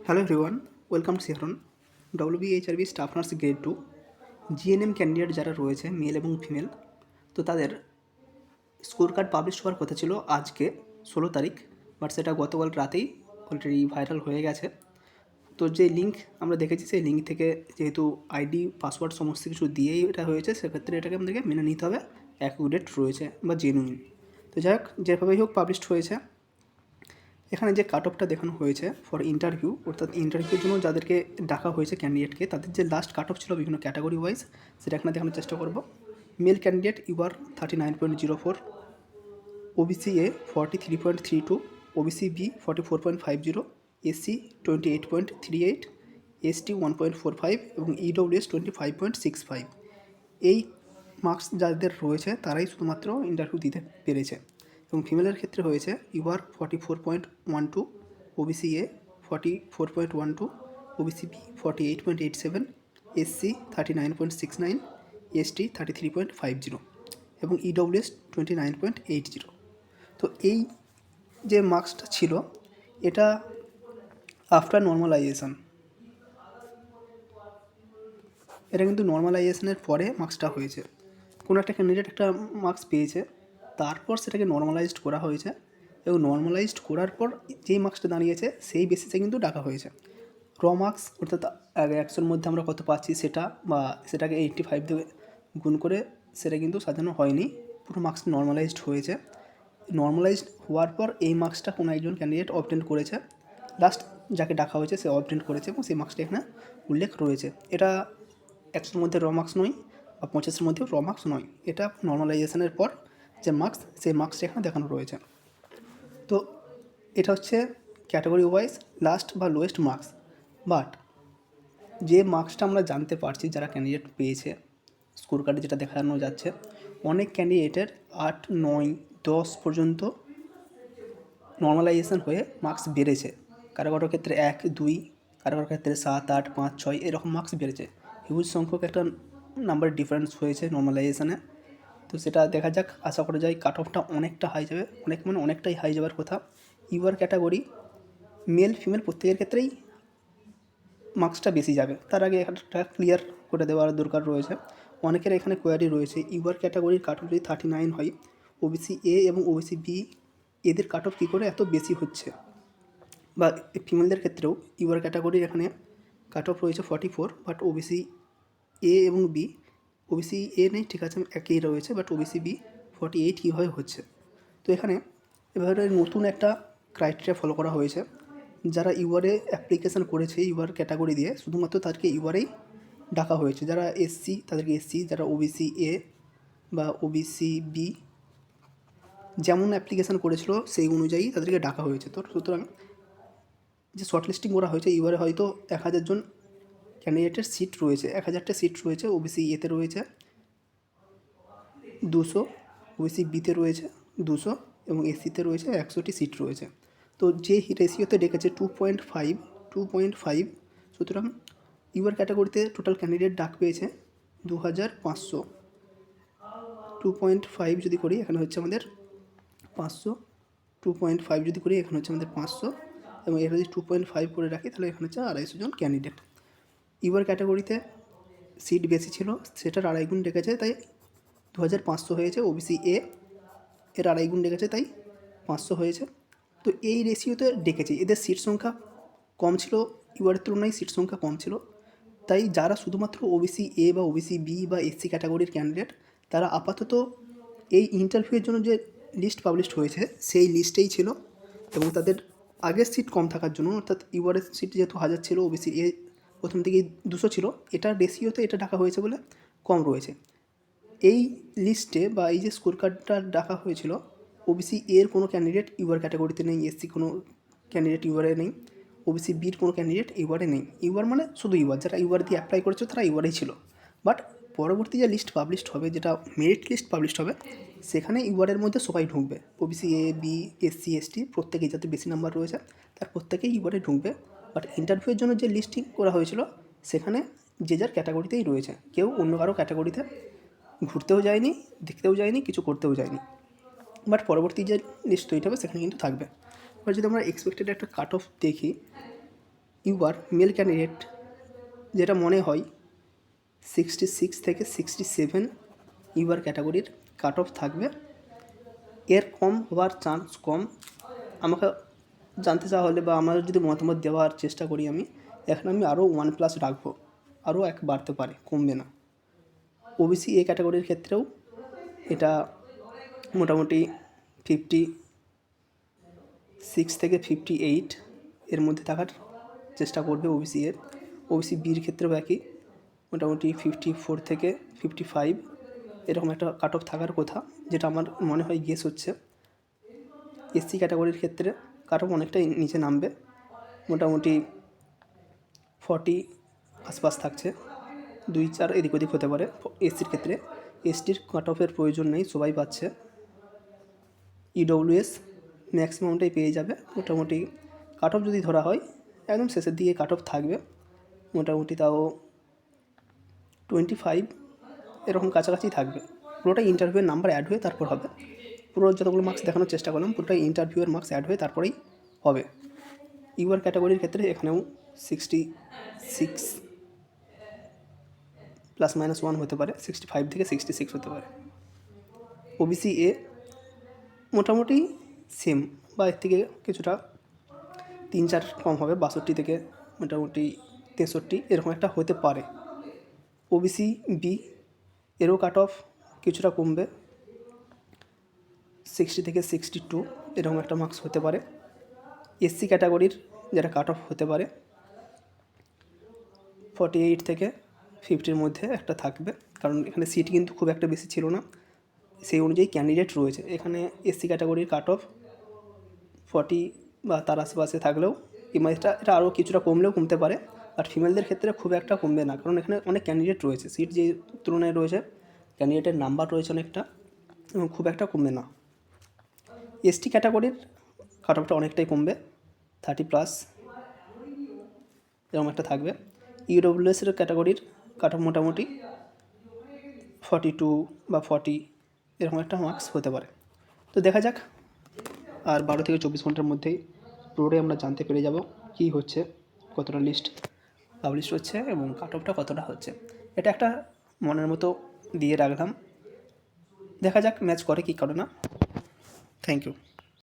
Hello everyone, welcome to Sehron. WBHRB staff nurse grade 2 GNM candidate যারা রয়েছে mail এবং female, তো তাদের স্কোর কার্ড পাবলিশ হওয়ার কথা ছিল আজকে 16 তারিখ, বাট সেটা গতকাল রাতেই অলরেডি ভাইরাল হয়ে গেছে। তো যে লিঙ্ক আমরা দেখেছি সেই লিঙ্ক থেকে যেহেতু আইডি পাসওয়ার্ড সমস্ত কিছু দিয়েই এটা হয়েছে, সেক্ষেত্রে এটাকে আমাদেরকে মেনে নিতে হবে অ্যাকুরেট রয়েছে বা জেনুইন। তো যাই হোক, যেভাবেই হোক পাবলিশড হয়েছে। এখানে যে কাট অফটা দেখানো হয়েছে ফর ইন্টারভিউ, অর্থাৎ ইন্টারভিউর জন্য যাদেরকে ডাকা হয়েছে ক্যান্ডিডেটকে, তাদের যে লাস্ট কাট অফ ছিল বিভিন্ন ক্যাটাগরি ওয়াইজ, সেটা এখানে দেখানোর চেষ্টা করব। Male candidate UR 39.04, OBC A 43.32, OBC B 44.50, SC 28.38, ST 1.45 এবং ইডব্লিউএস 25.65। এই মার্কস যাদের রয়েছে তারাই শুধুমাত্র ইন্টারভিউ দিতে পেরেছে। এবং ফিমেলের ক্ষেত্রে হয়েছে UR 44.12, OBC A 44.12, OBC B 48.87, SC 39.69, ST 33.50 এবং ইডব্লিউএস 29.80। তো এই যে মার্কসটা ছিল এটা আফটার নর্মালাইজেশন, এটা কিন্তু নর্মালাইজেশনের পরে মার্কসটা হয়েছে। কোনো একটা ক্যান্ডিডেট একটা মার্কস পেয়েছে, তারপর সেটাকে নর্মালাইজড করা হয়েছে এবং নর্মালাইজড করার পর যেই মার্কসটা দাঁড়িয়েছে সেই বেসিসে কিন্তু ডাকা হয়েছে। র মার্কস অর্থাৎ 100-র মধ্যে আমরা কত পাচ্ছি সেটা, বা সেটাকে 85 দিয়ে গুণ করে সেটা কিন্তু সাজানো হয়নি, পুরো মার্কস নর্মালাইজড হয়েছে। নর্মালাইজড হওয়ার পর এই মার্কসটা কোনো একজন ক্যান্ডিডেট অবটেন করেছে, লাস্ট যাকে ডাকা হয়েছে সে অবটেন করেছে এবং সেই মার্কসটা এখানে উল্লেখ রয়েছে। এটা 100-র মধ্যে র মার্কস নয় বা 50-এর মধ্যেও র মার্কস নয়, এটা নর্মালাইজেশনের পর যে মার্কস সেই মার্কসটা এখানে দেখানো রয়েছে। তো এটা হচ্ছে ক্যাটাগরি ওয়াইজ লাস্ট বা লোয়েস্ট মার্কস। বাট যে মার্কসটা আমরা জানতে পারছি যারা ক্যান্ডিডেট পেয়েছে, স্কোর কার্ডে যেটা দেখানো যাচ্ছে, অনেক ক্যান্ডিডেটের 8, 9, 10 পর্যন্ত নর্মালাইজেশন হয়ে মার্কস বেড়েছে। কারো কারো ক্ষেত্রে 1, 2, কারো কারো ক্ষেত্রে 7, 8, 5, 6 এরকম মার্কস বেড়েছে। হিউজ সংখ্যক একটা নাম্বার ডিফারেন্স হয়েছে নর্মালাইজেশনে। তো সেটা দেখা যাক, আশা করা যায় কাট অফটা অনেকটা হাই যাবে, অনেকটাই হাই যাওয়ার কথা। ইউআর ক্যাটাগরি মেল ফিমেল প্রত্যেকের ক্ষেত্রেই মার্কসটা বেশি যাবে, তার আগে একটা ক্লিয়ার করে দেওয়ার দরকার রয়েছে। অনেকের এখানে কোয়ারি রয়েছে ইউআর ক্যাটাগরির কাট অফ যদি 39 হয়, ওবিসি এ এবং ওবিসি বি এদের কাট অফ কী করে এত বেশি হচ্ছে, বা ফিমেলদের ক্ষেত্রেও ইউআর ক্যাটাগরির এখানে কাট অফ রয়েছে 44, বাট ওবিসি এ এবং বি, ওবিসি এ নেই ঠিক আছে একই রয়েছে, বাট ওবিসি বি 48 কীভাবে হচ্ছে। তো এখানে এবারে নতুন একটা ক্রাইটেরিয়া ফলো করা হয়েছে। যারা ইউআরে অ্যাপ্লিকেশান করেছে ইউআর ক্যাটাগরি দিয়ে, শুধুমাত্র তাদেরকে ইউআরেই ডাকা হয়েছে। যারা এসসি তাদেরকে এসসি, যারা ওবিসি এ বা ওবিসি বি যেমন অ্যাপ্লিকেশান করেছিল সেই অনুযায়ী তাদেরকে ডাকা হয়েছে। তো সুতরাং যে শর্ট লিস্টিং করা হয়েছে ইউআরে হয়তো 1000 জন ক্যান্ডিডেটের সিট রয়েছে, 1000টা সিট রয়েছে, ওবিসি এতে রয়েছে 200, ওবিসি বিতে রয়েছে 200 এবং এসসিতে রয়েছে 100টি সিট রয়েছে। তো যে রেশিওতে ডেকেছে 2.5, সুতরাং ইউআর ক্যাটাগরিতে টোটাল ক্যান্ডিডেট ডাক পেয়েছে 2500। 2.5 যদি করি এখানে হচ্ছে আমাদের 500, 2.5 যদি করি এখানে হচ্ছে আমাদের 500 এবং এটা যদি 2.5 করে রাখি তাহলে এখানে হচ্ছে 250 জন ক্যান্ডিডেট। ইউআর ক্যাটাগরিতে সিট বেশি ছিল, সেটার 2.5 গুণ ডেকেছে, তাই 2500 হয়েছে। ওবিসি এ এর 2.5 গুণ ডেকেছে, তাই 500 হয়েছে। তো এই রেশিওতে ডেকেছে, এদের সিট সংখ্যা কম ছিল, ইউআরের তুলনায় সিট সংখ্যা কম ছিল, তাই যারা শুধুমাত্র ওবিসি এ বা ওবিসি বি বা এসসি ক্যাটাগরির ক্যান্ডিডেট, তারা আপাতত এই ইন্টারভিউয়ের জন্য যে লিস্ট পাবলিশড হয়েছে সেই লিস্টেই ছিল এবং তাদের আগের সিট কম থাকার জন্য, অর্থাৎ ইউআরের সিট যেহেতু 1000 ছিল, ওবিসি এ প্রথম থেকেই 200 ছিল, এটার রেশিওতে এটা ডাকা হয়েছে বলে কম রয়েছে। এই লিস্টে বা এই যে স্কোর কার্ডটা ডাকা হয়েছিল, ওবিসি এর কোনো ক্যান্ডিডেট ইউআর ক্যাটাগরিতে নেই, এসসি কোনো ক্যান্ডিডেট ইউআরে নেই, ওবিসি বির কোনো ক্যান্ডিডেট ইউআরে নেই। ইউআর মানে শুধু ইউআর, যারা ইউআর দিয়ে অ্যাপ্লাই করেছে তারা ইউআরেই ছিল। বাট পরবর্তী যে লিস্ট পাবলিশড হবে, যেটা মেরিট লিস্ট পাবলিশড হবে, সেখানে ইউআরের মধ্যে সবাই ঢুকবে, OBC A B SC ST প্রত্যেকেই, যাতে বেশি নাম্বার রয়েছে তার প্রত্যেকেই ইউআরে ঢুকবে। বাট ইন্টারভিউয়ের জন্য যে লিস্টিং করা হয়েছিল সেখানে যে যার ক্যাটাগরিতেই রয়েছে, কেউ অন্য কারো ক্যাটাগরিতে ঘুরতেও যায়নি, দেখতেও যায়নি, কিছু করতেও যায়নি। বাট পরবর্তী যে লিস্ট তৈরি হবে সেখানে কিন্তু থাকবে। এবার যদি আমরা এক্সপেক্টেড একটা কাট অফ দেখি, ইউআর মেল ক্যান্ডিডেট যেটা মনে হয় 66 থেকে 67 ইউআর ক্যাটাগরির কাট অফ থাকবে। এর কম হওয়ার চান্স কম। আমাকে জানতে চাওয়া হলে বা আমার যদি মতামত দেওয়ার চেষ্টা করি আমি, এখন আমি আরও 1+ রাখবো, আরও 1 বাড়তে পারে, কমবে না। ওবিসি এ ক্যাটাগরির ক্ষেত্রেও এটা মোটামুটি 56 থেকে 58 এর মধ্যে থাকার চেষ্টা করবে ওবিসি এর। ওবিসি বির ক্ষেত্রেও একই, মোটামুটি 54 থেকে 55 এরকম একটা কাট অফ থাকার কথা, যেটা আমার মনে হয় গেস হচ্ছে। এসসি ক্যাটাগরির ক্ষেত্রে কাট অফ অনেকটাই নিচে নামবে, মোটামুটি 40 আশপাশ থাকছে, 2-4 এদিক ওদিক হতে পারে এসসির ক্ষেত্রে। এসটির কাট অফের প্রয়োজন নেই, সবাই পাচ্ছে। ইডব্লিউএস ম্যাক্সিমামটাই পেয়ে যাবে। মোটামুটি কাট অফ যদি ধরা হয় একদম শেষের দিকে কাট অফ থাকবে, মোটামুটি তাও 25 এরকম কাছাকাছি থাকবে। পুরোটা ইন্টারভিউয়ের নাম্বার অ্যাড হয়ে তারপর হবে। পুরো যতগুলো মার্কস দেখানোর চেষ্টা করলাম পুরোটাই ইন্টারভিউয়ের মার্কস অ্যাড হয়ে তারপরেই হবে। ইউআর ক্যাটাগরির ক্ষেত্রে এখানেও 66 +-1 হতে পারে, 65 থেকে 66 হতে পারে। ওবিসি এ মোটামুটি সেম বা এর থেকে কিছুটা 3-4 কম হবে, 62 থেকে মোটামুটি 63 এরকম একটা হতে পারে। ওবিসি বি এরও কাট অফ কিছুটা কমবে, 60 থেকে 62 এরকম একটা মার্কস হতে পারে। এসসি ক্যাটাগরির যেটা কাট অফ হতে পারে 48 থেকে 50-র মধ্যে একটা থাকবে, কারণ এখানে সিট কিন্তু খুব একটা বেশি ছিল না, সেই অনুযায়ী ক্যান্ডিডেট রয়েছে। এখানে এসসি ক্যাটাগরির কাট অফ 40 বা তার আশেপাশে থাকলেও এটা আরও কিছুটা কমলেও কমতে পারে। আর ফিমেলদের ক্ষেত্রে খুব একটা কমবে না, কারণ এখানে অনেক ক্যান্ডিডেট রয়েছে, সিট যে তুলনায় রয়েছে ক্যান্ডিডেটের নাম্বার রয়েছে অনেকটা, এবং খুব একটা কমবে না। এসটি ক্যাটাগরির কাট অফটা অনেকটাই কমবে, 30+ এরকম একটা থাকবে। ইডব্লিউএসের ক্যাটাগরির কাট অফ মোটামুটি 42 বা 40 এরকম একটা মার্কস হতে পারে। তো দেখা যাক, আর 12 থেকে 24 ঘন্টার মধ্যেই পুরোটাই আমরা জানতে পেরে যাব কী হচ্ছে, কতটা লিস্ট পাবলিশ হচ্ছে এবং কাট অফটা কতটা হচ্ছে। এটা একটা মনের মতো দিয়ে রাখলাম, দেখা যাক ম্যাচ করে কি করে না। Thank you.